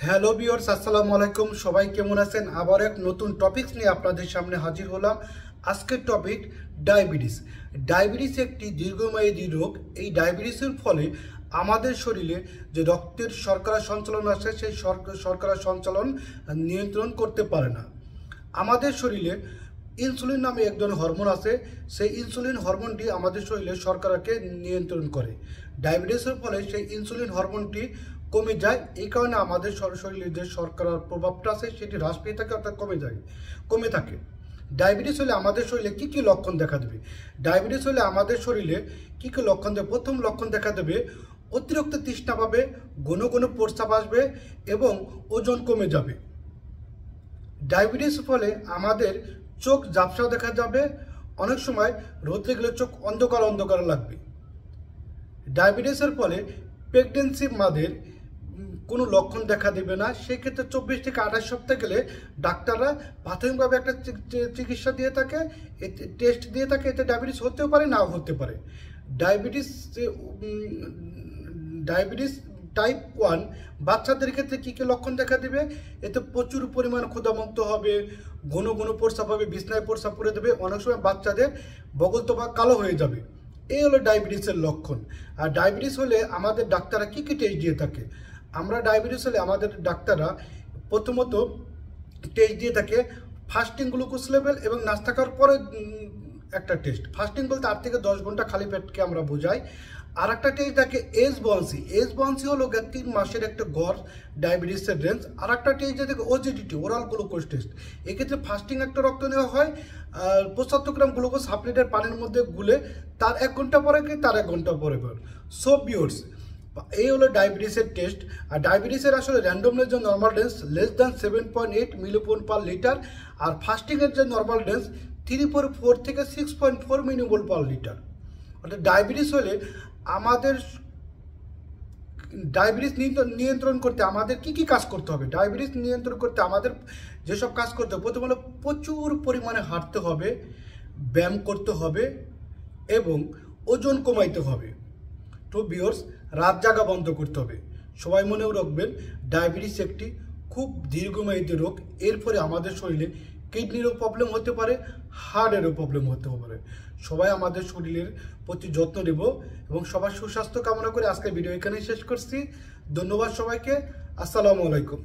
Hello viewers, আসসালামু আলাইকুম। সবাই কেমন আছেন? আবার এক নতুন টপিকস নিয়ে আপনাদের সামনে হাজির হলাম। আজকের টপিক ডায়াবেটিস। ডায়াবেটিস একটি দীর্ঘমেয়াদী রোগ। এই ডায়াবেটিসের ফলে আমাদের শরীরে যে রক্তের শর্করা সঞ্চালন আছে, সেই শর্করা সঞ্চালন নিয়ন্ত্রণ করতে পারে না। আমাদের শরীরে ইনসুলিন নামে এক ধরনের হরমোন আছে। সেই ইনসুলিন হরমোনটি আমাদের শরীরে শর্করাকে নিয়ন্ত্রণ করে। ডায়াবেটিসের ফলে সেই ইনসুলিন হরমোনটি কমে যায়। এই কারণে আমাদের শরীরে যে শর্করার প্রভাবটা আছে সেটি হ্রাস পেয়ে থাকে, অর্থাৎ কমে থাকে। ডায়াবেটিস হলে আমাদের শরীরে কী কী লক্ষণ দেখা দেবে? ডায়াবেটিস হলে আমাদের শরীরে কী কী লক্ষণ দেবে? প্রথম লক্ষণ দেখা দেবে অতিরিক্ত তৃষ্ণা পাবে, ঘন ঘন প্রস্রাব আসবে এবং ওজন কমে যাবে। ডায়াবেটিসের ফলে আমাদের চোখ ঝাপসা দেখা যাবে, অনেক সময় রোদে গেলে চোখ অন্ধকার অন্ধকার লাগবে। ডায়াবেটিসের ফলে প্রেগনেন্সি মাদের কোনো লক্ষণ দেখা দেবে না। সেক্ষেত্রে 24 থেকে 28 সপ্তাহ গেলে ডাক্তাররা প্রাথমিকভাবে একটা চিকিৎসা দিয়ে থাকে, টেস্ট দিয়ে থাকে। এতে ডায়াবেটিস হতেও পারে, নাও হতে পারে। ডায়াবেটিস টাইপ 1 বাচ্চাদের ক্ষেত্রে কী কী লক্ষণ দেখা দেবে? এতে প্রচুর পরিমাণ ক্ষুধামুক্ত হবে, ঘন ঘন প্রস্রাব হবে, বিছনায় প্রস্রাব করে দেবে, অনেক সময় বাচ্চাদের বগল তোবা কালো হয়ে যাবে। এই হলো ডায়াবেটিসের লক্ষণ। আর ডায়াবেটিস হলে আমাদের ডাক্তাররা কী কী টেস্ট দিয়ে থাকে? ডায়াবেটিস হলে আমাদের ডাক্তাররা প্রথমত টেস্ট দিয়ে থাকে ফাস্টিং গ্লুকোজ লেভেল এবং নাস্তা খাওয়ার পরে একটা টেস্ট। ফাস্টিং বলতে 8 থেকে 10 ঘন্টা খালি পেটকে আমরা বোঝাই। আর একটা টেস্ট দেখে এইচ1সি হলো 3 মাসের একটা গড় ডায়াবেটিসের রেঞ্জ। আর একটা টেস্ট দেখে ওজিডিটি, ওরাল গ্লুকোজ টেস্ট। এক্ষেত্রে ফাস্টিং একটা রক্ত নেওয়া হয়, 75 গ্রাম গ্লুকোজ হাফ লিটার পানির মধ্যে গুলে তার 1 ঘন্টা পরে তার 1 ঘন্টা পরে সো ভিউয়ার্স, এই হলো ডায়াবেটিসের টেস্ট। আর ডায়াবেটিসের আসলে র্যান্ডমনেস যে normal range less than 7.8 millimole per litre. আর ফাস্টিংয়ের যে নর্মাল রেঞ্জ 3.4 থেকে 6.4 মিলিমোল পার লিটার। অর্থাৎ ডায়াবেটিস হলে আমাদের ডায়াবেটিস নিয়ন্ত্রণ করতে আমাদের কি কি কাজ করতে হবে? ডায়াবেটিস নিয়ন্ত্রণ করতে আমাদের যেসব কাজ করতে হবে, প্রথম হলো প্রচুর পরিমাণে হাঁটতে হবে, ব্যায়াম করতে হবে এবং ওজন কমাইতে হবে। তো ভিউয়ার্স, রাত জাগা বন্ধ করতে হবে। সবাই মনেও রাখবেন, ডায়াবেটিস একটি খুব দীর্ঘমেয়াদী রোগ। এর ফলে আমাদের শরীরে কিডনিরও প্রবলেম হতে পারে, হার্টেরও প্রবলেম হতে পারে। সবাই আমাদের শরীরের প্রতি যত্ন নেব এবং সবার সুস্বাস্থ্য কামনা করে আজকের ভিডিও এখানেই শেষ করছি। ধন্যবাদ সবাইকে। আসসালামু আলাইকুম।